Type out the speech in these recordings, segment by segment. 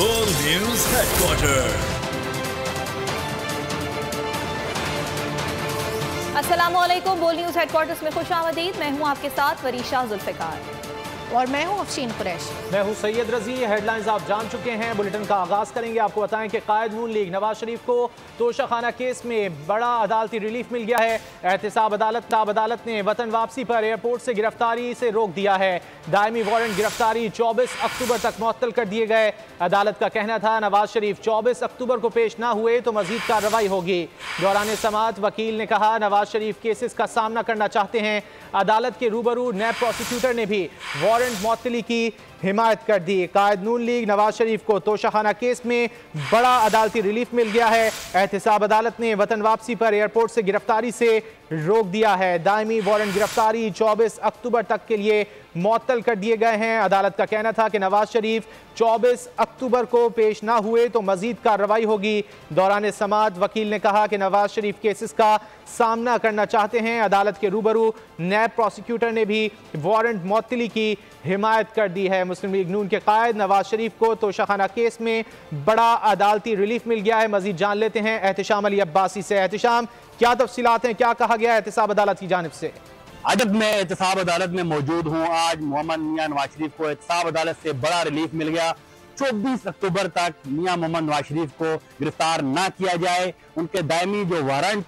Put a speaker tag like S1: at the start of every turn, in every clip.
S1: बोल news headquarter.
S2: अस्सलामुअलैकुम। बोल न्यूज हेडक्वार्टर्स में खुशामदीद। मैं हूं आपके साथ वरीशा जुल्फिकार
S3: और मैं हूं अफशीन कुरैशी।
S4: मैं हूं सैयद रजी। हेडलाइंस आप जान चुके हैं। बुलेटिन का आगाज करेंगे। आपको बताएं कि कायद नून लीग नवाज शरीफ को तोशाखाना केस में बड़ा अदालती रिलीफ मिल गया है। एहतसाब अदालत ने वतन वापसी पर एयरपोर्ट से गिरफ्तारी से रोक दिया है। दायमी वारंट गिरफ्तारी 24 अक्टूबर तक मुअत्तल कर दिए गए। अदालत का कहना था नवाज शरीफ 24 अक्टूबर को पेश ना हुए तो मजीद कार्रवाई होगी। दौरान समाअत वकील ने कहा नवाज शरीफ केसेस का सामना करना चाहते हैं। अदालत के रूबरू नैब प्रोसिक्यूटर ने भी वारंट मुअत्तली की हिमायत कर दी। कायद नून लीग नवाज शरीफ को तोशाखाना केस में बड़ा अदालती रिलीफ मिल गया है। एहतसाब अदालत ने वतन वापसी पर एयरपोर्ट से गिरफ्तारी से रोक दिया है। दायमी वारंट गिरफ्तारी 24 अक्टूबर तक के लिए मुअत्तल कर दिए गए हैं। अदालत का कहना था कि नवाज शरीफ 24 अक्टूबर को पेश ना हुए तो मजीद कार्रवाई होगी। दौरान समाअत वकील ने कहा कि नवाज शरीफ केसेस का सामना करना चाहते हैं। अदालत के रूबरू नैब प्रोसिक्यूटर ने भी वारंट मुअत्तली की हिमायत कर दी है। मुस्लिम लीग नून के कायद नवाज शरीफ को तोशाखाना केस में बड़ा अदालती रिलीफ मिल गया है। मजीद जान लेते हैं एहतिशाम अली अब्बासी से। एहतिशाम, क्या तफसीलात हैं, क्या कहा गया है एहतसाब अदालत की जानिब से?
S5: अदब में एहतसाब अदालत में मौजूद हूँ। आज मोहम्मद मियां नवाज शरीफ को एहतसाब अदालत से बड़ा रिलीफ मिल गया। 24 अक्टूबर तक मियां मोहम्मद नवाज शरीफ को गिरफ्तार ना किया जाए। उनके दायमी जो वारंट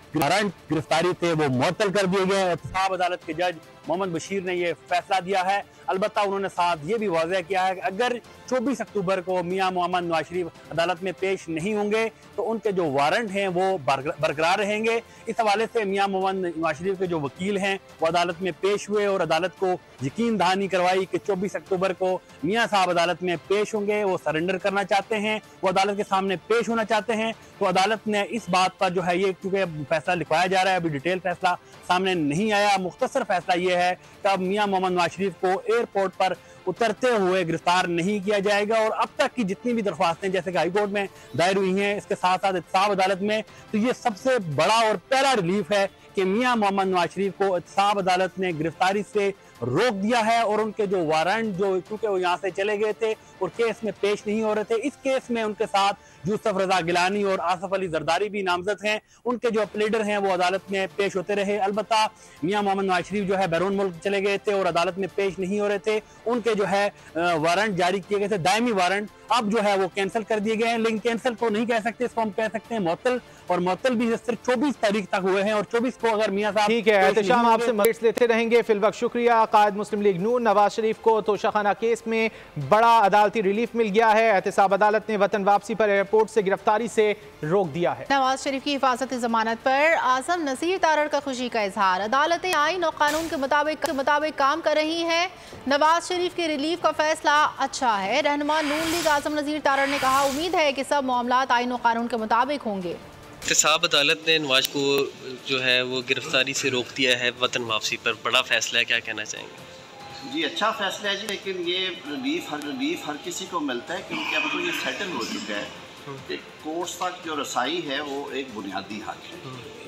S5: गिरफ्तारी थे वो मुअत्तल कर दिए गए। एहतसाब अदालत के जज मोहम्मद बशीर ने यह फैसला दिया है। अलबत्ता उन्होंने साथ ये भी वाज़ह किया है कि अगर 24 अक्टूबर को मियां मोहम्मद नवाज शरीफ अदालत में पेश नहीं होंगे तो उनके जो वारंट हैं वो बरकरार रहेंगे। इस हवाले से मियां मोहम्मद नवाज शरीफ के जो वकील हैं वो अदालत में पेश हुए और अदालत को यकीन दहानी करवाई कि 24 अक्टूबर को मियां साहब अदालत में पेश होंगे। वो सरेंडर करना चाहते हैं, वो अदालत के सामने पेश होना चाहते हैं। तो अदालत ने इस बात पर जो है ये क्योंकि फैसला लिखवाया जा रहा है, अभी डिटेल फैसला सामने नहीं आया, मुख्तसर फैसला ये है कि अब मियां मोहम्मद नवाज शरीफ को एयरपोर्ट पर उतरते हुए गिरफ्तार नहीं किया जाएगा। और अब तक की जितनी भी दरख्वास्तें जैसे कि हाई कोर्ट में दायर हुई हैं, इसके साथ साथ एहतसाब अदालत में, तो ये सबसे बड़ा और पहला रिलीफ है कि मियां मोहम्मद नवाज शरीफ को एहतसाब अदालत ने गिरफ्तारी से रोक दिया है। और उनके जो वारंट जो क्योंकि वो यहाँ से चले गए थे और केस में पेश नहीं हो रहे थे, इस केस में उनके साथ यूसुफ रजा गिलानी और आसफ अली जरदारी भी नामजद हैं। उनके जो प्लीडर हैं वो अदालत में पेश होते रहे। अलबत्ता मियां मोहम्मद नवाज शरीफ जो है बैरून मुल्क चले गए थे और अदालत में पेश नहीं हो रहे थे। उनके जो है वारंट जारी किए गए थे, दायमी वारंट, अब जो है वो कैंसिल कर दिए गए हैं। लेकिन कैंसिल तो नहीं कह सकते, इसको हम कह सकते हैं मुअत्तल, और मुअत्तल भी सिर्फ 24 तारीख तक हुए हैं और 24 को अगर मियां साहब
S4: ठीक है। एहतशाम, आपसे मदद लेते रहेंगे। फिलवक्त शुक्रिया। कायद मुस्लिम लीग नून नवाज शरीफ को तोशाखाना केस में बड़ा अदालती रिलीफ मिल गया है। एहतसाब अदालत ने वतन वापसी पर एयरपोर्ट से गिरफ्तारी से रोक दिया है।
S3: नवाज शरीफ की हिफाजत जमानत पर आजम नसीर तारड़ का खुशी का इजहार। अदालतें आईन और कानून के मुताबिक काम कर रही हैं। नवाज शरीफ के रिलीफ का फैसला अच्छा है। रहनुमा नून लीग आजम नसीर तारड़ ने कहा उम्मीद है कि सब मामलात आईन और कानून के मुताबिक होंगे।
S6: एहतसाब अदालत ने नवाज को जो है वो गिरफ्तारी से रोक दिया है वतन वापसी पर, बड़ा फैसला है, क्या कहना चाहेंगे?
S7: जी अच्छा फैसला है जी, लेकिन ये रिलीफ हर किसी को मिलता है क्योंकि अब तो ये सेटल हो चुका है कि कोर्ट्स तक जो रसाई है वो एक बुनियादी हक है।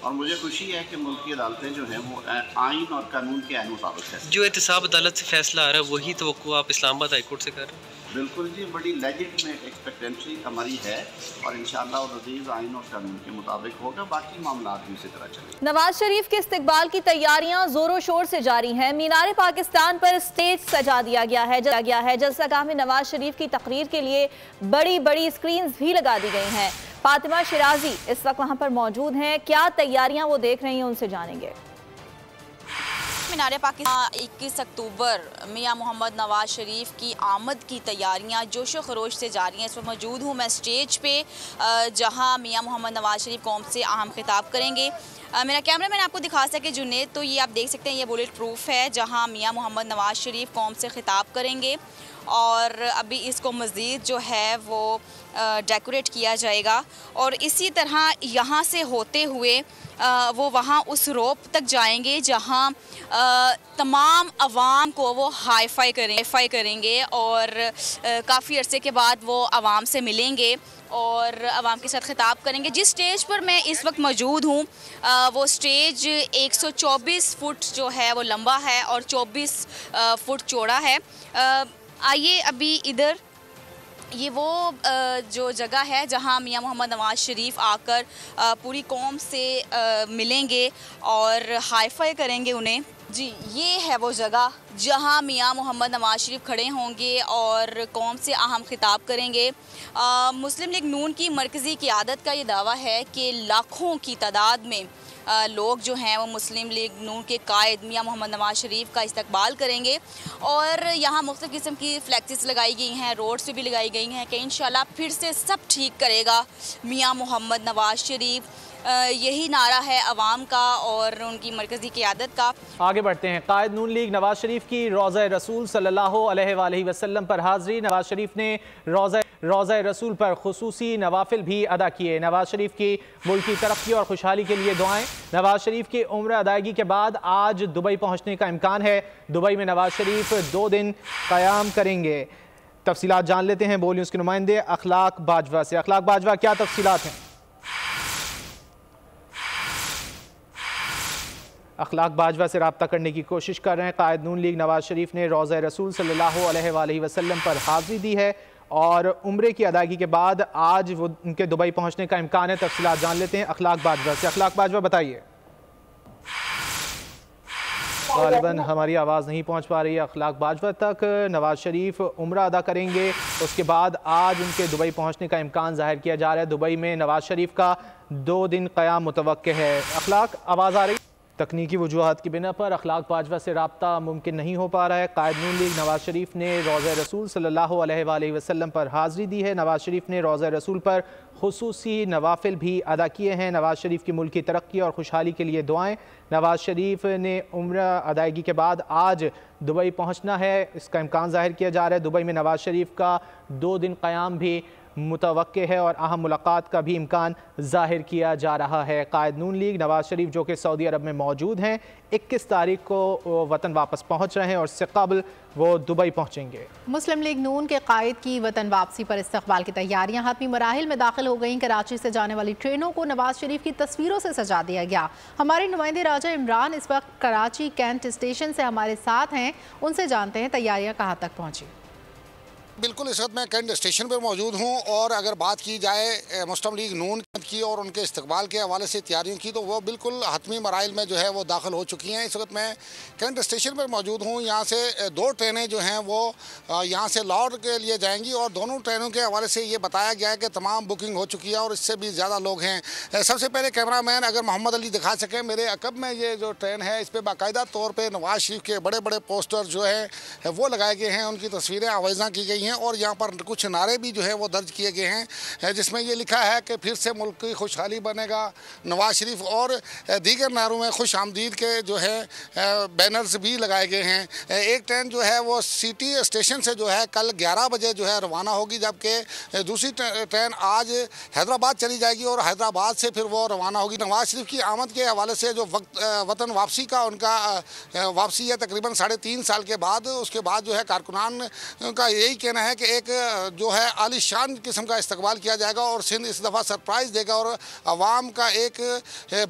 S7: और मुझे खुशी है कि मुल्क की अदालतें जो हैं वो आइन और कानून के आइन मुताबिक है।
S6: जो एहतसाब अदालत से फैसला आ रहा है वही तवक्को आप इस्लामाबाद हाई कोर्ट से कर रहे हैं?
S7: बिल्कुल जी, बड़ी लेजिटिमेट एक्सपेक्टेंसी हमारी है और इंशाअल्लाह और अजीज आइन और कानून के मुताबिक होगा। बाकी मामला भी इसी तरह चलेंगे।
S2: नवाज शरीफ के इस्तकबाल की तैयारियां जोरों शोर से जारी हैं। मीनार पाकिस्तान पर स्टेज सजा दिया गया है। जलसागाह में नवाज शरीफ की तकरीर के लिए बड़ी बड़ी स्क्रीन भी लगा दी गई हैं। फातिमा शिराजी इस वक्त वहां पर मौजूद हैं। क्या तैयारियां वो देख रही हैं, उनसे जानेंगे।
S8: मीनार पाकिस्तान 21 अक्टूबर मियां मोहम्मद नवाज शरीफ की आमद की तैयारियां जोशो खरोश से जारी हैं। इस वक्त मौजूद हूँ मैं स्टेज पे जहां मियां मोहम्मद नवाज शरीफ कौम से अहम खिताब करेंगे। मेरा कैमरा मैन आपको दिखा सके जुनेद, तो ये आप देख सकते हैं ये बुलेट प्रूफ है जहां मियां मोहम्मद नवाज शरीफ कौम से खिताब करेंगे और अभी इसको मज़ीद जो है वो डेकोरेट किया जाएगा। और इसी तरह यहाँ से होते हुए वो वहाँ उस रोप तक जाएंगे जहाँ तमाम अवाम को वो हाई फाई करेंगे और काफ़ी अरसे के बाद वो अवाम से मिलेंगे और अवाम के साथ खिताब करेंगे। जिस स्टेज पर मैं इस वक्त मौजूद हूँ वो स्टेज 124 फुट जो है वो लंबा है और 24 फुट चौड़ा है। आइए अभी इधर ये वो जो जगह है जहां मियां मोहम्मद नवाज़ शरीफ आकर पूरी कौम से मिलेंगे और हाई-फाई करेंगे उन्हें। जी, ये है वो जगह जहां मियां मोहम्मद नवाज़ शरीफ खड़े होंगे और कौम से अहम खिताब करेंगे। मुस्लिम लीग नून की मरकज़ी क़यादत का ये दावा है कि लाखों की तादाद में लोग जो हैं वो मुस्लिम लीग नून के कायद मियां मोहम्मद नवाज़ शरीफ का इस्तकबाल करेंगे और यहाँ मुख्तलिफ़ किस्म की फ्लैक्सिस लगाई गई हैं, रोड्स भी लगाई गई हैं कि इंशाल्लाह फिर से सब ठीक करेगा मियां मोहम्मद नवाज़ शरीफ। यही नारा है अवाम का और उनकी मरकज़ी क़यादत का।
S4: आगे बढ़ते हैं। कायद नून लीग नवाज शरीफ की रोज़ा रसूल सल्लल्लाहु अलैहि वसल्लम पर हाज़री। नवाज शरीफ ने रोज़ा रसूल पर खुसूसी नवाफिल भी अदा किए। नवाज शरीफ की मुल्की तरक्की और खुशहाली के लिए दुआएं। नवाज शरीफ की उम्र अदायगी के बाद आज दुबई पहुँचने का इम्कान है। दुबई में नवाज शरीफ 2 दिन क़याम करेंगे। तफसीलात जान लेते हैं बोल न्यूज़ के नुमाइंदे अखलाक बाजवा से। अखलाक बाजवा, क्या तफसीलात हैं? अखलाक बाजवा से रब्ता करने की कोशिश कर रहे हैं। कायद नून लीग नवाज शरीफ ने रोज़ा रसूल सल्लल्लाहु अलैहि वसल्लम पर हाज़री दी है और उम्रे की अदायगी के बाद आज वो उनके दुबई पहुंचने का इम्कान है। तफसीलात जान लेते हैं अखलाक बाजवा से। अखलाक बाजवा, बताइए। गालिबन हमारी आवाज़ नहीं पहुंच पा रही है अखलाक बाजवा तक। नवाज शरीफ उम्रा अदा करेंगे, उसके बाद आज उनके दुबई पहुंचने का इम्कान जाहिर किया जा रहा है। दुबई में नवाज शरीफ का 2 दिन क़याम मुतवक्के है। अखलाक, आवाज़ आ रही? तकनीकी वजूहात की बिना पर अखलाक बाजवा से रब्ता मुमकिन नहीं हो पा रहा है। कायद नून लीग नवाज शरीफ ने रोज़ा रसूल सल्लल्लाहु अलैहि वसल्लम पर हाज़री दी है। नवाज शरीफ ने रोज़ा रसूल पर खुसूसी नवाफिल भी अदा किए हैं। नवाज शरीफ की मुल्की तरक्की और खुशहाली के लिए दुआएं। नवाज शरीफ ने उम्र अदायगी के बाद आज दुबई पहुँचना है, इसका इम्कान ज़ाहिर किया जा रहा है। दुबई में नवाज शरीफ का 2 दिन क़याम भी मुतवक्के है और अहम मुलाकात का भी इम्कान ज़ाहिर किया जा रहा है। कायद नून लीग नवाज शरीफ जो कि सऊदी अरब में मौजूद हैं, 21 तारीख को वतन वापस पहुँच रहे हैं और इससे कबल वो दुबई पहुँचेंगे।
S3: मुस्लिम लीग नून के कायद की वतन वापसी पर इस्तकबाल की तैयारियां हतमी मराहिल में दाखिल हो गई। कराची से जाने वाली ट्रेनों को नवाज शरीफ की तस्वीरों से सजा दिया गया। हमारे नुमाइंदे राजा इमरान इस वक्त कराची कैंट स्टेशन से हमारे साथ हैं, उनसे जानते हैं तैयारियाँ कहाँ तक पहुँची।
S9: बिल्कुल, इस वक्त मैं कैंट स्टेशन पर मौजूद हूँ और अगर बात की जाए मुस्लिम लीग नून की और उनके इस्तकबाल के हवाले से तैयारियों की, तो वो बिल्कुल हतमी मराइल में जो है वो दाखिल हो चुकी हैं। इस वक्त मैं कैंट स्टेशन पर मौजूद हूँ। यहाँ से 2 ट्रेनें जो हैं वो यहाँ से लाहौर के लिए जाएंगी और दोनों ट्रेनों के हवाले से ये बताया गया है कि तमाम बुकिंग हो चुकी है और इससे भी ज़्यादा लोग हैं। सबसे पहले कैमरामैन अगर मोहम्मद अली दिखा सकें, मेरे अकब में ये जो ट्रेन है इस पर बाकायदा तौर पर नवाज शरीफ के बड़े बड़े पोस्टर जो है वो लगाए गए हैं, उनकी तस्वीरें आवेज़ा की गई हैं और यहाँ पर कुछ नारे भी जो है वो दर्ज किए गए हैं जिसमें ये लिखा है कि फिर से मुल्क की खुशहाली बनेगा नवाज शरीफ और दीगर नारों में खुश आमदीद के जो है बैनर्स भी लगाए गए हैं। एक ट्रेन जो है वो सिटी स्टेशन से जो है कल 11 बजे जो है रवाना होगी, जबकि दूसरी ट्रेन आज हैदराबाद चली जाएगी और हैदराबाद से फिर वो रवाना होगी। नवाज शरीफ की आमद के हवाले से जो वतन वापसी का उनका वापसी है तकरीबन 3.5 साल के बाद, उसके बाद जो है कारकुनान का यही कहना है कि एक जो है आलीशान किस्म का इस्तकबाल किया जाएगा और सिंध इस दफ़ा सरप्राइज़ देगा और अवाम का एक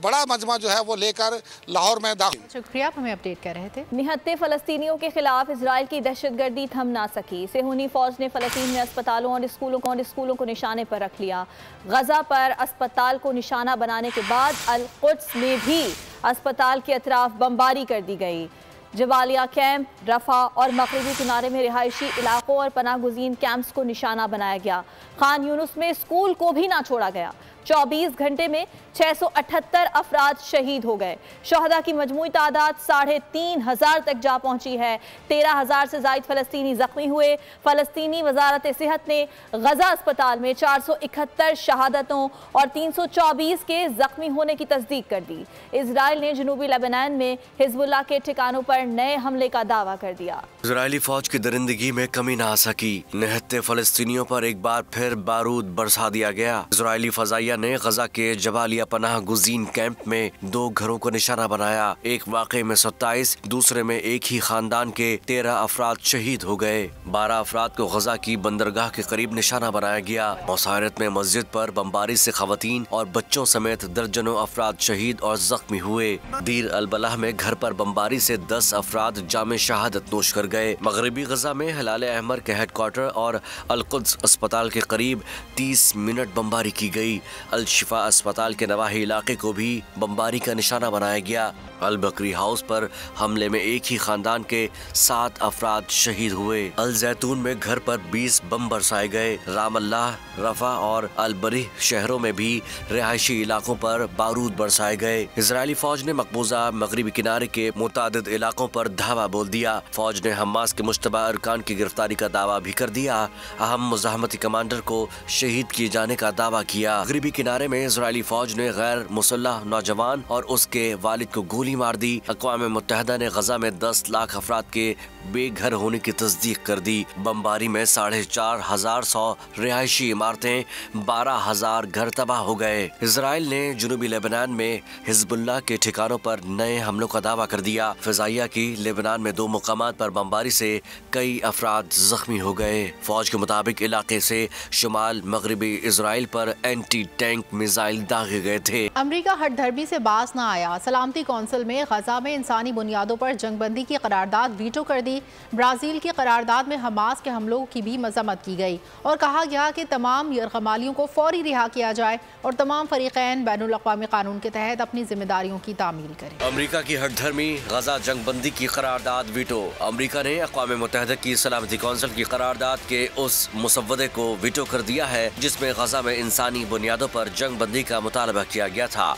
S9: बड़ा मजमा जो है वो लेकर लाहौर में दाखिल।
S3: शुक्रिया, आप हमें अपडेट कर रहे थे।
S2: निहत्ते फ़लस्तीनियों के खिलाफ इजराइल की दहशतगर्दी थम ना सकी। सेहूनी फ़ौज ने फ़लस्तीन में अस्पतालों और स्कूलों को निशाने पर रख लिया। गजा पर अस्पताल को निशाना बनाने के बाद अल कुद्स में भी अस्पताल के अतराफ बमबारी कर दी गई। जवालिया कैंप, रफा और मगरिबी किनारे में रिहायशी इलाकों और पनाहगुज़ीन कैंप्स को निशाना बनाया गया। खान यूनुस में स्कूल को भी ना छोड़ा गया। 24 घंटे में 678 अफराद शहीद हो गए। शहदा की मजमूई तादाद 3,500 तक जा पहुंची है। 13,000 से ज़ायद फ़लस्तीनी ज़ख्मी हुए। फ़लस्तीनी वज़ारत सेहत ने गजा अस्पताल में 471 शहादतों और 324 के ज़ख्मी होने की तस्दीक कर दी। इजराइल ने जनूबी लेबनान में हिजबुल्लाह के ठिकानों पर नए हमले का दावा कर दिया।
S10: इजरायली फौज की दरिंदगी में कमी ना आ सकी। निहत्ते फ़लस्तीनियों पर एक बार फिर बारूद बरसा दिया गया। इजरायली फ़ज़ाइया फिजाइया ने गजा के जबालिया पनाह गुज़ीन कैंप में 2 घरों को निशाना बनाया। एक वाक़े में 27, दूसरे में एक ही खानदान के 13 अफराद शहीद हो गए। 12 अफराद को गजा की बंदरगाह के करीब निशाना बनाया गया। मुसाहिरत में मस्जिद पर बमबारी से खवातीन और बच्चों समेत दर्जनों अफराद शहीद और जख्मी हुए। दीर अल-बलाह में घर पर बमबारी से 10 अफराद जामे शहादत नोश कर गए। मगरबी गजा में हिलाल अहमर के हेडक्वार्टर और अल-कुद्स अस्पताल के करीब 30 मिनट बमबारी की गई। अल-शिफा अस्पताल के नवाही इलाके को भी बमबारी का निशाना बनाया गया। अल-बकरी हाउस पर हमले में एक ही खानदान के 7 अफराद शहीद हुए। अल-जैतून में घर पर 20 बम बरसाए गए। रामल्लाह, रफा और अल-बरी शहरों में भी रिहायशी इलाकों पर बारूद बरसाए गए। इजरायली फौज ने मकबूजा मगरबी किनारे के मुतादिद इलाकों पर धावा बोल दिया। फौज ने हमास के मुश्तबा अरकान की गिरफ्तारी का दावा भी कर दिया। अहम मुजाहमती कमांडर को शहीद किए जाने का दावा किया। मगरबी किनारे में इजरायली फौज ने गैर मुसल्लह नौजवान और उसके वालिद को गोली मार दी। अक़वाम मुत्तहिदा ने गजा में 10 लाख अफराद के बेघर होने की तस्दीक कर दी। बमबारी में 4,500 रिहायशी इमारतें, 12,000 घर तबाह हो गए। इसराइल ने जुनूबी लेबनान में हिजबुल्लाह के ठिकानों पर नए हमलों का दावा कर दिया। फिजाइया की लेबनान में 2 मुकामात पर बमबारी से कई अफराद जख्मी हो गए। फौज के मुताबिक इलाके से शुमाल मगरबी इसराइल पर एंटी टैंक मिसाइल दागे गए थे।
S3: अमरीका हटधर्मी से बाज न आया। सलामती कौंसिल में गजा में इंसानी बुनियादों पर जंगबंदी की करारदाद वीटो कर दी। ब्राज़ील की करारदाद में हमास के हमलों की भी मजम्मत की गई और कहा गया कि तमाम यरगमालियों को फौरी रिहा किया जाए और तमाम फरीक़ैन बैनुल अक़वामी कानून के तहत अपनी जिम्मेदारियों की तामील करें।
S10: अमरीका की हटधर्मी, गजा जंगबंदी की करारदाद वीटो। अमरीका ने अक़वाम मुत्तहिदा की सलामती कौंसिल की करारदाद के उस मुसव्वदे को वीटो कर दिया है जिसमें गजा में इंसानी बुनियादों पर जंगबंदी का मुतालबा किया गया था।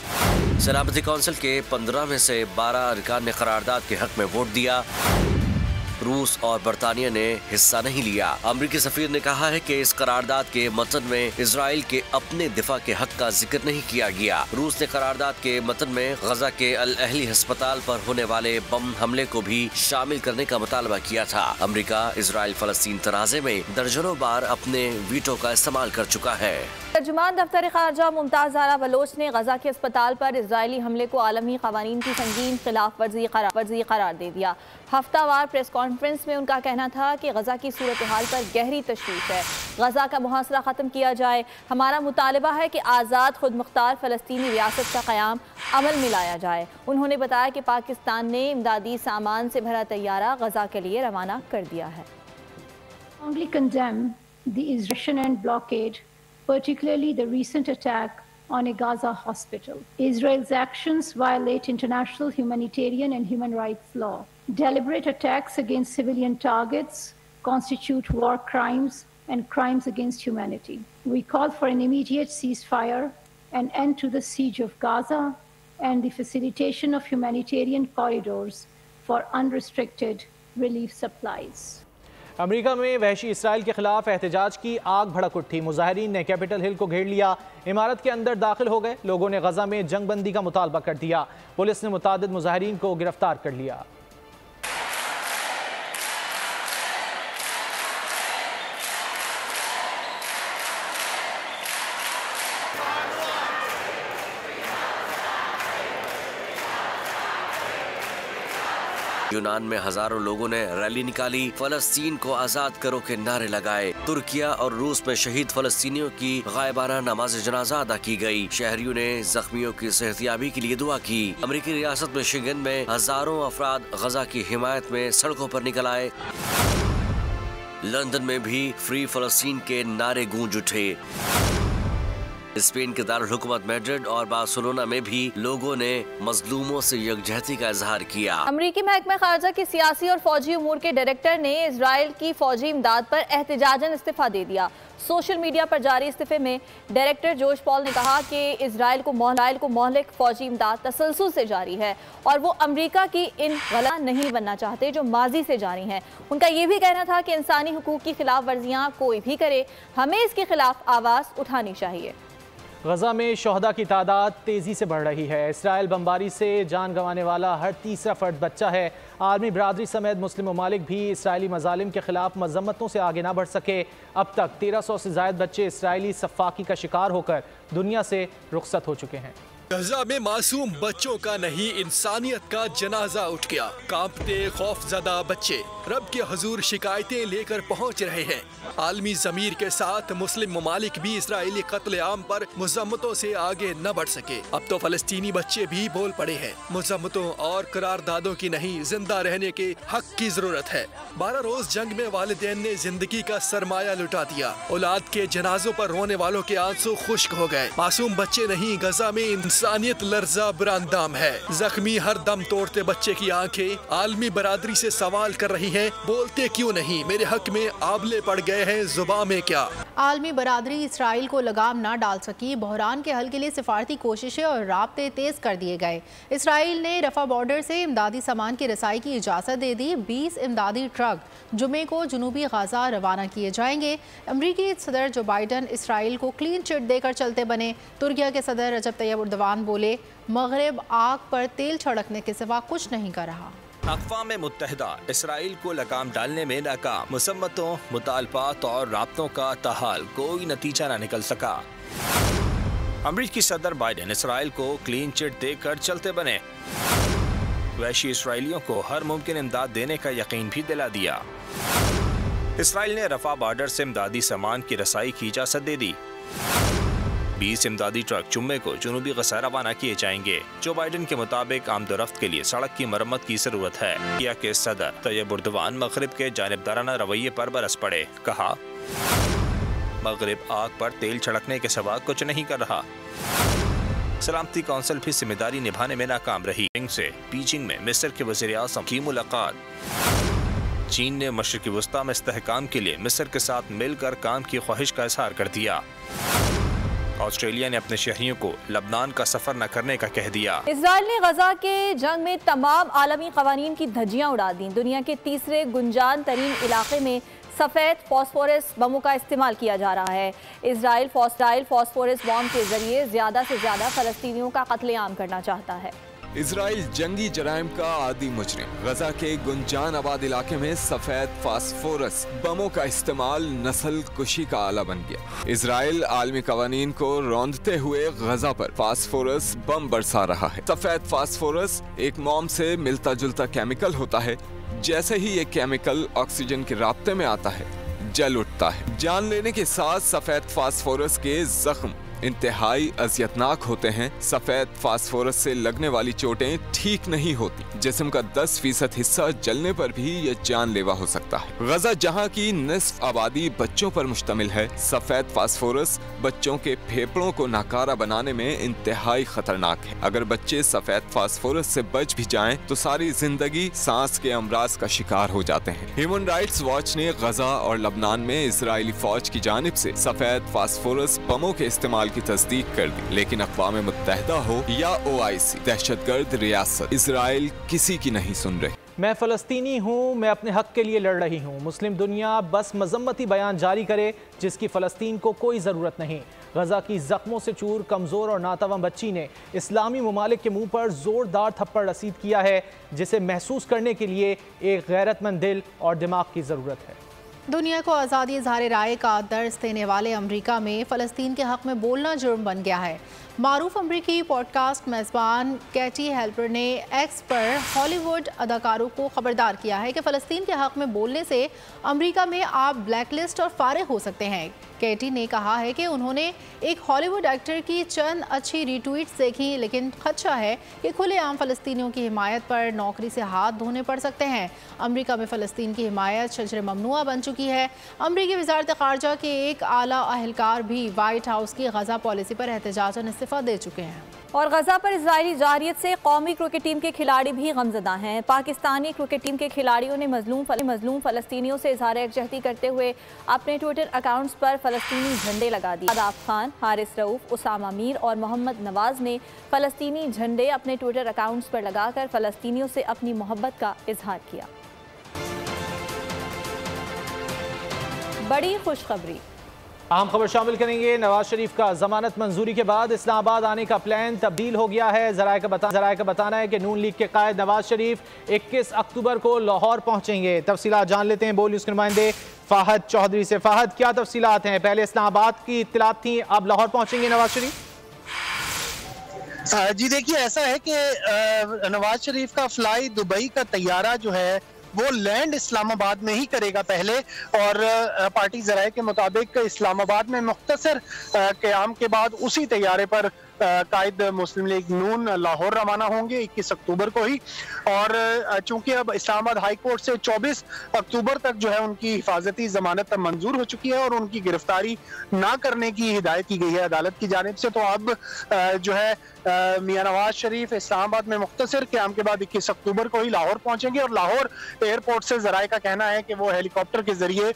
S10: सलामती कौंसिल के 15 में से 12 अरकान ने करारदाद के हक में वोट दिया। रूस और बरतानिया ने हिस्सा नहीं लिया। अमरीकी सफीर ने कहा है कि इस करारदाद के मतन में इजराइल के अपने दिफा के हक का जिक्र नहीं किया गया। रूस ने करारदाद के मतन में गजा के अल अहली अस्पताल पर होने वाले बम हमले को भी शामिल करने का मुतालबा किया था। अमरीका इजराइल फलस्तीन तनाज़े में दर्जनों बार अपने वीटो का इस्तेमाल कर चुका है।
S2: तर्जुमान दफ्तर खारजा मुमताज आरा बलोच ने गजा के अस्पताल पर इजरायली हमले को आलमी कवानीन की संगीन खिलाफ वर्जी करार दे दिया। हफ्तावार प्रेस कॉन्फ्रेंस में उनका कहना था कि गजा की सूरत हाल पर गहरी तशवीश है। गजा का मुहासरा ख़त्म किया जाए। हमारा मुतालबा है कि आज़ाद खुद मुख्तार फ़लस्तीनी रियासत का क़याम अमल में लाया जाए। उन्होंने बताया कि पाकिस्तान ने इमदादी सामान से भरा तैयारा गजा के लिए रवाना कर दिया है।
S11: Particularly the recent attack on a Gaza hospital. Israel's actions violate international humanitarian and human rights law. Deliberate attacks against civilian targets constitute war crimes and crimes against humanity. We call for an immediate ceasefire, an end to the siege of Gaza, and the facilitation of humanitarian corridors for unrestricted relief supplies.
S4: America में वहशी Israel के खिलाफ एहतजाज की आग भड़क उठी। मुजाहिरीन ने Capitol Hill को घेर लिया, इमारत के अंदर दाखिल हो गए। लोगों ने गजा में जंगबंदी का मुतालबा कर दिया। पुलिस ने मुतादिद मुजाहिरीन को गिरफ्तार कर लिया।
S10: यूनान में हजारों लोगों ने रैली निकाली, फलस्तीन को आजाद करो के नारे लगाए। तुर्किया और रूस में शहीद फलस्तीनियों की गायबाना नमाज जनाजा अदा की गई। शहरियों ने जख्मियों की सेहतयाबी के लिए दुआ की। अमेरिकी रियासत मिशिगन में हजारों अफराद गजा की हिमायत में सड़कों पर निकल आए। लंदन में भी फ्री फलस्तीन के नारे गूंज उठे। स्पेन के दारुल हुकूमत मैड्रिड और बार्सिलोना में भी लोगों ने मजलूमों से यकजहती का इजहार किया।
S2: अमरीकी महकमा खारजा के सियासी और फौजी उमूर के डायरेक्टर ने इजराइल की फौजी इमदाद पर एहतजाजन इस्तीफा दे दिया। सोशल मीडिया पर जारी इस्तीफे में डायरेक्टर जोश पॉल ने कहा कि इजराइल को मोहलिक फौजी इमदाद तसलसल से जारी है और वो अमरीका की इन गलत नहीं बनना चाहते जो माजी से जारी हैं। उनका ये भी कहना था कि इंसानी हुकूक की खिलाफ वर्जियाँ कोई भी करे, हमें इसके खिलाफ आवाज़ उठानी चाहिए।
S4: गजा में शोहदा की तादाद तेजी से बढ़ रही है। इसराइल बमबारी से जान गंवाने वाला हर तीसरा फर्द बच्चा है। आलमी बरादरी समेत मुस्लिम ममालिक भी इसराइली मजालिम के खिलाफ मजम्मतों से आगे ना बढ़ सके। अब तक 1300 से ज्यादा बच्चे इसराइली सफाकी का शिकार होकर दुनिया से रुखसत हो चुके हैं।
S1: गजा में मासूम बच्चों का नहीं इंसानियत का जनाजा उठ गया। कांपते खौफजदा बच्चे रब के हुजूर शिकायतें लेकर पहुंच रहे हैं। आलमी ज़मीर के साथ मुस्लिम ममालिक भी इसराइली कत्लेआम पर मुज़म्मतों से आगे न बढ़ सके। अब तो फलस्तीनी बच्चे भी बोल पड़े हैं। मुज़म्मतों और करारदादों की नहीं, जिंदा रहने के हक की जरूरत है। 12 रोज जंग में वालिदैन ने जिंदगी का सरमाया लुटा दिया। औलाद के जनाजों पर रोने वालों के आंसू खुश्क हो गए। मासूम बच्चे नहीं, गजा में इंसानियत लर्जा बरांदाम है। जख्मी हर दम तोड़ते बच्चे की आंखें आलमी बरादरी से सवाल कर रही हैं, बोलते क्यों नहीं? मेरे हक में आबले पड़ गए हैं, जुबां में क्या?
S3: आलमी बरादरी इसराइल को लगाम ना डाल सकी। बहरान के हल के लिए सिफारती कोशिशें और राब्ते तेज कर दिए गए। इसराइल ने रफा बॉर्डर से इमदादी सामान की रसाई की इजाज़त दे दी। 20 इमदादी ट्रक जुमे को जनूबी गाजा रवाना किए जाएंगे। अमरीकी सदर जो बाइडन इसराइल को क्लीन चिट देकर चलते बने। तुर्किया के सदर रजब तैयब उर्दवान बोले, मगरिब आग पर तेल छिड़कने के सिवा कुछ नहीं कर रहा।
S12: अक़वाम मुत्तहिदा इसराइल को लगाम डालने में नाकाम। मुसम्मतों, मुतालबात और राब्तों का ताहाल कोई नतीजा न निकल सका। अमरीकी सदर बाइडन इसराइल को क्लीन चिट देकर चलते बने। वैशी इसराइलियों को हर मुमकिन इमदाद देने का यकीन भी दिला दिया। इसराइल ने रफा बॉर्डर से इमदादी सामान की रसाई की इजाज़त दे दी। 20 इमदादी ट्रक जुम्मे को जनूबी गजा रवाना किए जाएंगे। जो बाइडन के मुताबिक आमदोरफ्त के लिए सड़क की मरम्मत की जरूरत है। तुर्किया के सदर तैयब उर्दवान मगरिब के जानिबदाराना रवैये पर बरस पड़े। कहा, मगरिब आग पर तेल छिड़कने के सिवा कुछ नहीं कर रहा। सलामती कौंसिल भी जिम्मेदारी निभाने में नाकाम रही। से बीजिंग में मिस्र के वज़ीर आज़म की मुलाकात। चीन ने मशरिक़ी वस्ता में इस्तेहकाम के लिए मिस्र के साथ मिलकर काम की ख्वाहिश का इज़हार कर दिया। ऑस्ट्रेलिया ने अपने शहरियों को लबनान का सफर न करने का कह दिया।
S2: इजराइल ने गजा के जंग में तमाम आलमी कवानीन की धज्जियां उड़ा दी। दुनिया के तीसरे गुंजान तरीन इलाके में सफ़ेद फॉस्फोरस बमों का इस्तेमाल किया जा रहा है। इजराइल फॉस्फोरस बम के जरिए ज़्यादा से ज़्यादा फ़लस्तीनियों का कत्लेआम करना चाहता है।
S13: इजराइल जंगी जराइम का आदी मुजरिम। गजा के गुंजान आबाद इलाके में सफेद फास्फोरस बमों का इस्तेमाल नस्ल कुशी का आला बन गया। इजराइल आलमी कवानीन को रौंदते हुए गजा पर फास्फोरस बम बरसा रहा है। सफेद फास्फोरस एक मोम से मिलता जुलता केमिकल होता है। जैसे ही ये केमिकल ऑक्सीजन के राब्ते में आता है, जल उठता है। जान लेने के साथ सफेद फास्फोरस के जख्म इंतहाई अजियतनाक होते हैं। सफेद फास्फोरस से लगने वाली चोटें ठीक नहीं होती। जिस्म का 10% हिस्सा जलने पर भी ये जानलेवा हो सकता है। गजा जहां की निस्फ आबादी बच्चों पर मुश्तमिल है, सफेद फास्फोरस बच्चों के फेफड़ों को नाकारा बनाने में इंतहाई खतरनाक है। अगर बच्चे सफेद फास्फोरस से बच भी जाएं तो सारी जिंदगी सांस के अमराज का शिकार हो जाते हैं। ह्यूमन राइट्स वॉच ने गजा और लबनान में इसराइली फौज की जानिब से सफेद फास्फोरस बमों के इस्तेमाल की तस्दीक कर दी, लेकिन अक़वाम मुत्तहिदा हो या OIC, दहशतगर्द रियासत इसराइल किसी की नहीं सुन रही।
S4: मैं फ़लस्तीनी हूँ, मैं अपने हक के लिए लड़ रही हूँ। मुस्लिम दुनिया बस मजम्मती बयान जारी करे जिसकी फ़लस्तीन को कोई ज़रूरत नहीं। गजा की जख्मों से चूर कमज़ोर और नातवा बच्ची ने इस्लामी ममालिक के मुंह पर ज़ोरदार थप्पड़ रसीद किया है, जिसे महसूस करने के लिए एक गैरतमंद दिल और दिमाग की ज़रूरत है।
S3: दुनिया को आज़ादी इज़हार राय का दर्स देने वाले अमरीका में फ़लस्तीन के हक़ में बोलना जुर्म बन गया है। मारूफ अमरीकी पॉडकास्ट मेज़बान कैटी हेल्पर ने एक्स पर हॉलीवुड अदाकारों को खबरदार किया है कि फ़लस्तीन के हक़ में बोलने से अमरीका में आप ब्लैकलिस्ट और फारिग हो सकते हैं। कैटी ने कहा है कि उन्होंने एक हॉलीवुड एक्टर की चंद अच्छी रीट्वीट्स देखी, लेकिन खदशा है कि खुलेआम फ़लस्तीनियों की हिमायत पर नौकरी से हाथ धोने पड़ सकते हैं। अमरीका में फ़लस्तीन की हिमायत शजर ममनुआ बन चुकी है। अमरीकी वज़ारत ख़ारजा के एक आला अहलकार भी वाइट हाउस की गजा पॉलिसी पर एहतजाजन इस्तीफ़ा दे चुके हैं।
S2: और गजा पर इजरायली जारियत से कौमी क्रिकेट टीम के खिलाड़ी भी गमज़दा हैं। पाकिस्तानी क्रिकेट टीम के खिलाड़ियों ने मजलूम फ़लस्तीनियों से इज़हार यकजहती करते हुए अपने ट्विटर अकाउंट्स पर फ़लस्तीनी झंडे लगा दिए। शादाब खान, हारिस रऊफ, उसामा मीर और मोहम्मद नवाज ने फ़लस्तीनी झंडे अपने ट्विटर अकाउंट्स पर लगाकर फ़लस्तीनियों से अपनी मोहब्बत का इजहार किया। बड़ी खुशखबरी,
S4: अहम खबर शामिल करेंगे। नवाज शरीफ का जमानत मंजूरी के बाद इस्लामाबाद आने का प्लान तब्दील हो गया है। जराये का बताना है कि नून लीग के कायद नवाज शरीफ 21 अक्टूबर को लाहौर पहुंचेंगे। तफसीलात जान लेते हैं बोल न्यूज़ के नुमाइंदे फाहद चौधरी से। फाहद, क्या तफसीलात हैं? पहले इस्लामाबाद की इत्तलात थी, अब लाहौर पहुंचेंगे नवाज शरीफ?
S14: जी देखिए, ऐसा है कि नवाज शरीफ का फ्लाई दुबई का तैयारा जो है वो लैंड इस्लामाबाद में ही करेगा पहले, और पार्टी ज़राए के मुताबिक इस्लामाबाद में मुख्तसर क़याम के बाद उसी तैयारे पर कायद मुस्लिम लीग नून लाहौर रवाना होंगे 21 अक्टूबर को ही। और चूंकि अब इस्लामाबाद हाई कोर्ट से 24 अक्टूबर तक जो है उनकी हिफाजती जमानत मंजूर हो चुकी है और उनकी गिरफ्तारी ना करने की हिदायत की गई है अदालत की जानिब से, तो अब जो है मियां नवाज शरीफ इस्लामाबाद में मुख्तसर क़याम के बाद 21 अक्टूबर को ही लाहौर पहुंचेंगे। और लाहौर एयरपोर्ट से ज़राए का कहना है कि वो हेलीकॉप्टर के जरिए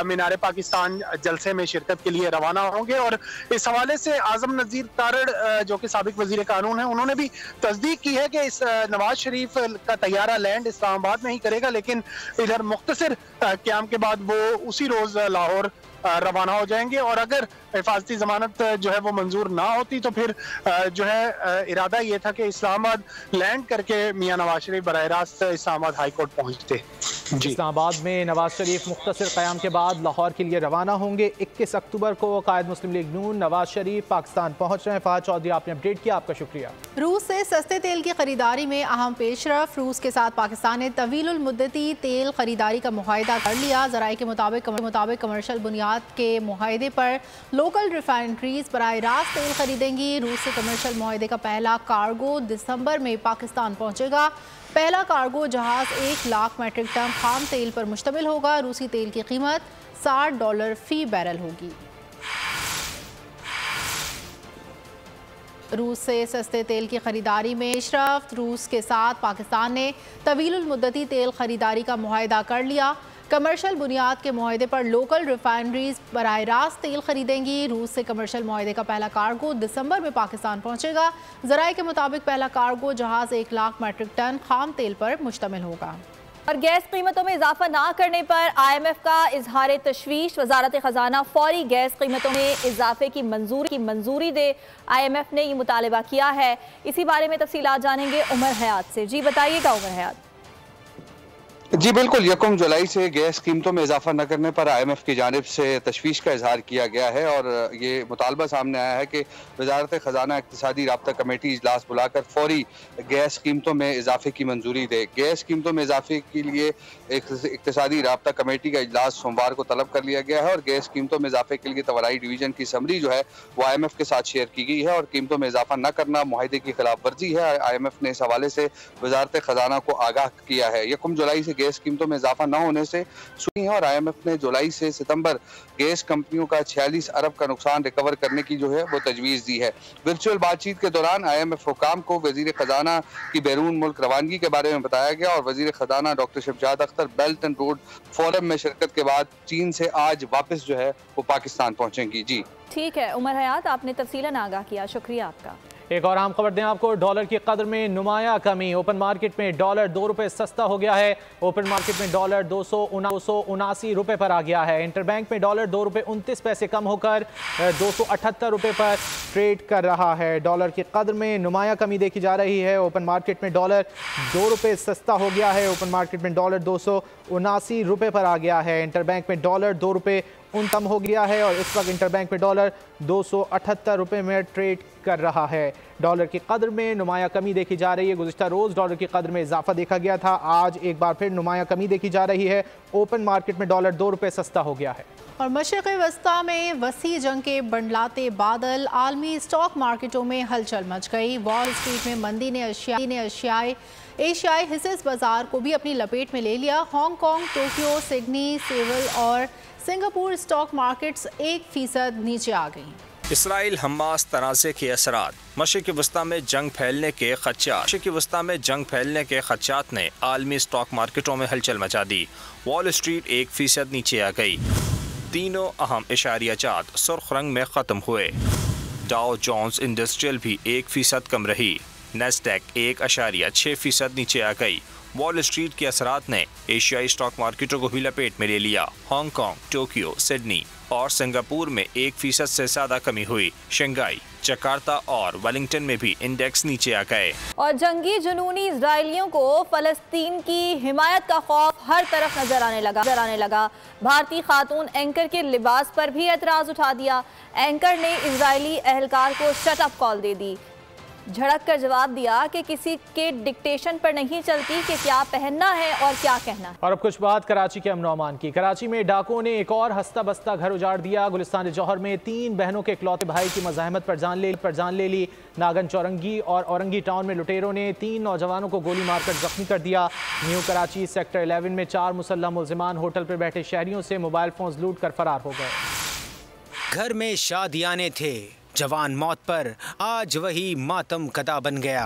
S14: मीनार पाकिस्तान जलसे में शिरकत के लिए रवाना होंगे। और इस हवाले से आजम नज़ीर तारड़ जो कि साबिक वजीर कानून है, उन्होंने भी तस्दीक की है कि इस नवाज शरीफ का तैयारा लैंड इस्लामाबाद में ही करेगा, लेकिन इधर मुख्तसर क़याम के बाद वो उसी रोज लाहौर रवाना हो जाएंगे। और अगर हिफाजती जमानत जो है वो मंजूर ना होती तो फिर जो है इरादा ये था कि इस्लामाबाद लैंड करके मियां नवाज शरीफ बराह रास्त इस्लामाबाद हाई कोर्ट पहुंचते।
S4: इस्लामाबाद में नवाज शरीफ मुख्तसर क़याम के बाद लाहौर के लिए रवाना होंगे। 21 अक्टूबर को कायद मुस्लिम लीग नून नवाज शरीफ पाकिस्तान पहुंच रहे हैं। फहद चौधरी, आपने अपडेट किया, आपका शुक्रिया।
S3: रूस से सस्ते तेल की खरीदारी में अहम पेशरफ। रूस के साथ पाकिस्तान ने तवीलुल मुद्दती तेल खरीदारी का मुआहिदा कर लिया। ज़राए के मुताबिक कमर्शियल बुनियाद के मुआहिदे पर लोकल रिफाइनरीज बराह रास्त तेल खरीदेंगी। रूस से कमर्शियल मुआहिदे का पहला कार्गो दिसंबर में पाकिस्तान पहुंचेगा। पहला कार्गो जहाज 1 लाख मेट्रिक टन खाम तेल पर मुश्तमिल होगा। रूसी तेल की कीमत $60 फी बैरल होगी। रूस से सस्ते तेल की खरीदारी में पेशरफ। रूस के साथ पाकिस्तान ने तवीलुल मुद्दती तेल खरीदारी का मुआहिदा कर लिया। कमर्शियल बुनियाद के मुआहिदे पर लोकल रिफाइनरीज बराह रास्त तेल खरीदेंगी। रूस से कमर्शियल मुआहिदे का पहला कार्गो दिसंबर में पाकिस्तान पहुंचेगा। ज़राए के मुताबिक पहला कार्गो जहाज 1 लाख मेट्रिक टन खाम तेल पर मुश्तमिल होगा।
S2: और गैस कीमतों में इजाफा ना करने पर IMF का इजहार तशवीश। वजारत खजाना फौरी गैस कीमतों में इजाफे की मंजूरी दे। IMF ने ये मुतालबा किया है। इसी बारे में तफसीलात जानेंगे उमर हयात से। जी बताइएगा उमर हयात।
S15: जी बिल्कुल, 1 जुलाई से गैस कीमतों में इजाफा न करने पर IMF की जानिब से तशवीश का इजहार किया गया है और ये मुतालबा सामने आया है कि वजारत खजाना इक़्तिसादी राब्ता कमेटी इजलास बुलाकर फौरी गैस कीमतों में इजाफे की मंजूरी दे। गैस कीमतों में इजाफे के लिए इक़्तिसादी राब्ता कमेटी का इजलास सोमवार को तलब कर लिया गया है और गैस कीमतों में इजाफे के लिए तवराई डिवीजन की समरी जो है वो IMF के साथ शेयर की गई है और कीमतों में इजाफा न करना मुआहिदे की खिलाफ वर्जी है। IMF ने इस हवाले से वजारत खजाना को आगाह किया है। 1 जुलाई से गैस कीमतों में इजाफा न होने से सुनी है और IMF ने जुलाई से सितंबर गैस कंपनियों का 46 अरब का नुकसान रिकवर करने की जो है वो तजवीज़ दी है। वर्चुअल बातचीत के दौरान IMF हुकाम को वजीर खजाना की बैरून मुल्क रवानगी के बारे में बताया गया और वजीर खजाना doctor Shahzad Akhtar belt and road forum में शिरकत के बाद चीन से आज वापस जो है वो पाकिस्तान पहुंचेंगी। जी
S2: ठीक है उमर हयात, आपने तफसीलन आगाह किया, शुक्रिया आपका।
S4: एक और आम खबर दें आपको, डॉलर की कदर में नुमाया कमी। ओपन मार्केट में डॉलर 2 रुपये सस्ता हो गया है। ओपन मार्केट में डॉलर 279 रुपये पर आ गया है। इंटरबैंक में डॉलर 2 रुपये 29 पैसे कम होकर 278 रुपये पर ट्रेड कर रहा है। डॉलर की कदर में नुमाया कमी देखी जा रही है। ओपन मार्केट में डॉलर 2 रुपये सस्ता हो गया है। ओपन मार्केट में डॉलर 279 रुपये पर आ गया है। इंटरबैंक में डॉलर 2 रुपये 59 हो गया है और इस वक्त इंटरबैंक में डॉलर 278 रुपये में ट्रेड कर रहा है। डॉलर की कदर में नुमाया कमी देखी जा रही है। गुज़िश्ता रोज़ डॉलर की कदर में इजाफा देखा गया था, आज एक बार फिर नुमाया कमी देखी जा रही है। ओपन मार्केट में डॉलर 2 रुपये सस्ता हो गया है।
S3: और मशरिक़ वस्ता में वसी जंग के बंडलाते बादल, आलमी स्टॉक मार्केटों में हलचल मच गई। वॉल स्ट्रीट में मंदी ने एशियाई हिस्सेस बाजार को भी अपनी लपेट में ले लिया। हांगकांग, टोक्यो, सिडनी, सेवल और सिंगापुर स्टॉक मार्केट्स 1% नीचे आ गई।
S12: इसराइल हमास तनाज़े के असरात। मशरिक़ वस्ता में जंग फैलने के खदशात ने आलमी स्टॉक मार्केटों में हलचल मचा दी। वॉल स्ट्रीट 1% नीचे आ गई। तीनों अहम इशारियाजात सुर्ख रंग में ख़त्म हुए। डाउ जोन्स इंडस्ट्रियल भी 1% कम रही। नेस्डैक 1.6% नीचे आ गई। वॉल स्ट्रीट के असरात ने एशियाई स्टॉक मार्केटों को भी लपेट में ले लिया। हांगकांग, टोक्यो, सिडनी और सिंगापुर में 1% से ज्यादा कमी हुई। शंघाई, जकार्ता और वेलिंगटन में भी इंडेक्स नीचे आ गए।
S2: और जंगी जुनूनी इजराइलियों को फलस्तीन की हिमायत का खौफ हर तरफ नजर आने लगा। भारतीय खातून एंकर के लिबास पर भी एतराज उठा दिया। एंकर ने इजरायली एहलकार को शट अप कॉल दे दी। झड़क कर जवाब दिया कि किसी के डिक्टेशन पर नहीं चलती कि क्या पहनना है और क्या कहना।
S4: और अब कुछ बात कराची के अमन अमान की। कराची में डाकुओं ने एक और हस्ता बस्ता घर उजाड़ दिया। गुलिस्तान जौहर में 3 बहनों के इकलौते भाई की मज़ाहमत पर जान ले ली। नागन चौरंगी और औरंगी टाउन में लुटेरों ने 3 नौजवानों को गोली मारकर जख्मी कर दिया। न्यू कराची सेक्टर 11 में 4 मुसल्लह मुल्जिमान होटल पर बैठे शहरियों से मोबाइल फोन लूट कर फरार हो गए।
S16: घर में शादियाने थे, जवान मौत पर आज वही मातम कदा बन गया।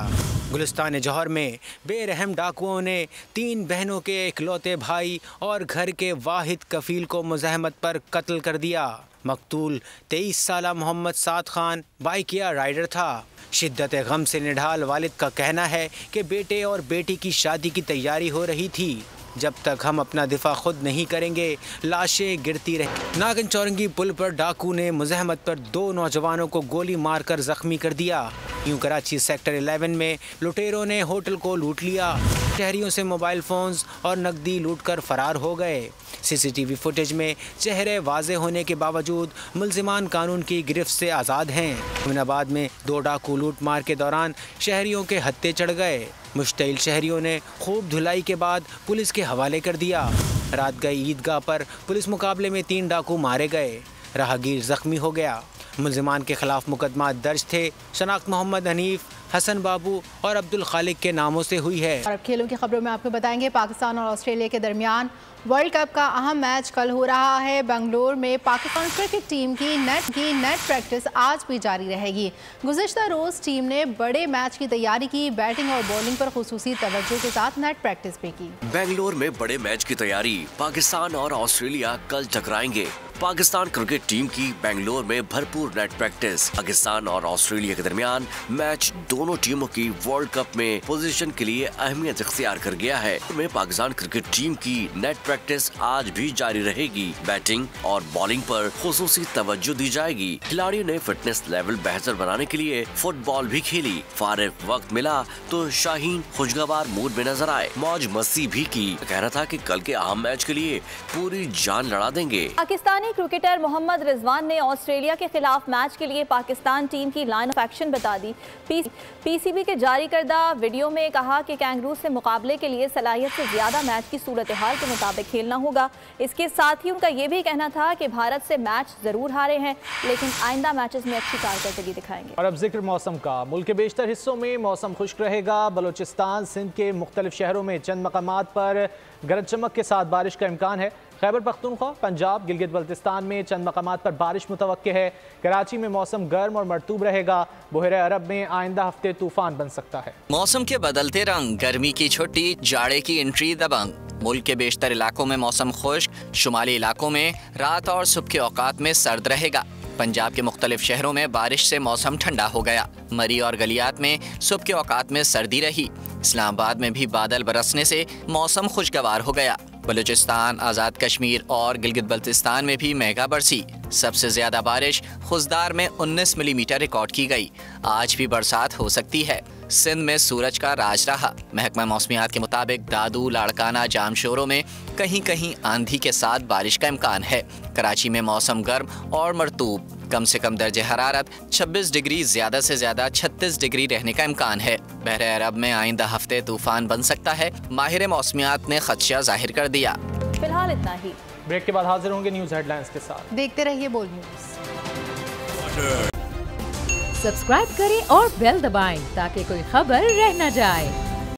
S16: गुलिस्तान जौहर में बेरहम डाकुओं ने 3 बहनों के इकलौते भाई और घर के वाहिद कफील को मुज़ाहमत पर कत्ल कर दिया। मकतूल 23 साला मोहम्मद साद खान बाइकिया राइडर था। शिद्दत गम से निढाल वालिद का कहना है कि बेटे और बेटी की शादी की तैयारी हो रही थी। जब तक हम अपना दिफा खुद नहीं करेंगे लाशें गिरती रही। नागन चौरंगी पुल पर डाकू ने मुज़ाहमत पर 2 नौजवानों को गोली मारकर जख्मी कर दिया। यूं कराची सेक्टर 11 में लुटेरों ने होटल को लूट लिया। शहरियों से मोबाइल फोन्स और नकदी लूटकर फरार हो गए। सीसीटीवी फुटेज में चेहरे वाजे होने के बावजूद मुल्जिमान कानून की गिरफ्त से आज़ाद हैं। अमीनाबाद में 2 डाकू लूट मार के दौरान शहरियों के हत्थे चढ़ गए। मुश्तइल शहरियों ने खूब धुलाई के बाद पुलिस के हवाले कर दिया। रात गई ईदगाह पर पुलिस मुकाबले में 3 डाकू मारे गए। राहगीर जख्मी हो गया। मुल्जिमान के खिलाफ मुकदमा दर्ज थे। शनाख्त मोहम्मद हनीफ, हसन बाबू और अब्दुल खालिक के नामों से हुई है।
S3: और अब खेलों की खबरों में आपको बताएंगे पाकिस्तान और ऑस्ट्रेलिया के दरमियान वर्ल्ड कप का अहम मैच कल हो रहा है। बेंगलुरु में पाकिस्तान क्रिकेट टीम की नेट प्रैक्टिस आज भी जारी रहेगी। गुज़िश्ता रोज़ टीम ने बड़े मैच की तैयारी की। बैटिंग और बॉलिंग पर खुसूसी तवज्जो के साथ नेट प्रैक्टिस भी की।
S10: बेंगलुरु में बड़े मैच की तैयारी। पाकिस्तान और ऑस्ट्रेलिया कल टकराएंगे। पाकिस्तान क्रिकेट टीम की बेंगलुरु में भरपूर नेट प्रैक्टिस। पाकिस्तान और ऑस्ट्रेलिया के दरमियान मैच दोनों टीमों की वर्ल्ड कप में पोजीशन के लिए अहमियत इख्तियार कर गया है। में पाकिस्तान क्रिकेट टीम की नेट प्रैक्टिस आज भी जारी रहेगी। बैटिंग और बॉलिंग पर खुसूसी तवज्जो दी जाएगी। खिलाड़ियों ने फिटनेस लेवल बेहतर बनाने के लिए फुटबॉल भी खेली। फारिग वक्त मिला तो शाहीन खुशगवार मूड में नजर आए, मौज मस्ती भी की। कहना था कि कल के अहम मैच के लिए पूरी जान लड़ा देंगे।
S2: पाकिस्तानी क्रिकेटर मोहम्मद रिजवान ने ऑस्ट्रेलिया के खिलाफ मैच के लिए पाकिस्तान टीम की लाइन ऑफ एक्शन बता दी। पीसीबी के जारी करदा वीडियो में कहा कि कैंगरू से मुकाबले के लिए सलाहियत से ज्यादा मैच की सूरत हाल के मुताबिक खेलना होगा। इसके साथ ही उनका ये भी कहना था कि भारत से मैच जरूर हारे हैं लेकिन आइंदा मैचेस में अच्छी कारकर्दगी दिखाएंगे।
S4: और अब जिक्र मौसम का। मुल्क के बेशतर हिस्सों में मौसम खुश्क रहेगा। बलोचिस्तान, सिंध के मुख्तलिफ शहरों में चंद मकामात पर गरज चमक के साथ बारिश का इम्कान है। खैबर पख्तूनख्वा, पंजाब, गिलगित बल्तिस्तान में चंद मकामात पर बारिश मुतवक्के है। कराची में मौसम गर्म और मरतूब रहेगा। बहरे अरब में आइंदा हफ्ते तूफान बन सकता है।
S17: मौसम के बदलते रंग, गर्मी की छुट्टी, जाड़े की एंट्री दबंग। मुल्क के बेशतर इलाकों में मौसम खुश्क, शुमाली इलाकों में रात और सुबह के औकात में सर्द रहेगा। पंजाब के मुख्तलिफ शहरों में बारिश से मौसम ठंडा हो गया। मरी और गलियात में सुबह के औकात में सर्दी रही। इस्लामाबाद में भी बादल बरसने से मौसम खुशगवार हो गया। बलूचिस्तान, आज़ाद कश्मीर और गिलगित बल्तिस्तान में भी मेघा बरसी। सबसे ज्यादा बारिश खुजदार में 19 मिलीमीटर रिकॉर्ड की गई। आज भी बरसात हो सकती है। सिंध में सूरज का राज रहा। महकमा मौसमियात के मुताबिक दादू, लाड़काना, जामशोरों में कहीं कहीं आंधी के साथ बारिश का इम्कान है। कराची में मौसम गर्म और मरतूब, कम से कम दर्जे हरारत 26 डिग्री, ज्यादा से ज्यादा 36 डिग्री रहने का इम्कान है। बहरे अरब में आइंदा हफ्ते तूफान बन सकता है। माहिर मौसमियात ने खदशा जाहिर कर दिया।
S2: फिलहाल इतना ही।
S4: ब्रेक के बाद हाजिर होंगे न्यूज़ हेडलाइंस के साथ।
S3: देखते रहिए बोल न्यूज़।
S18: सब्सक्राइब करें और बेल दबाएं ताकि कोई खबर रह न जाए।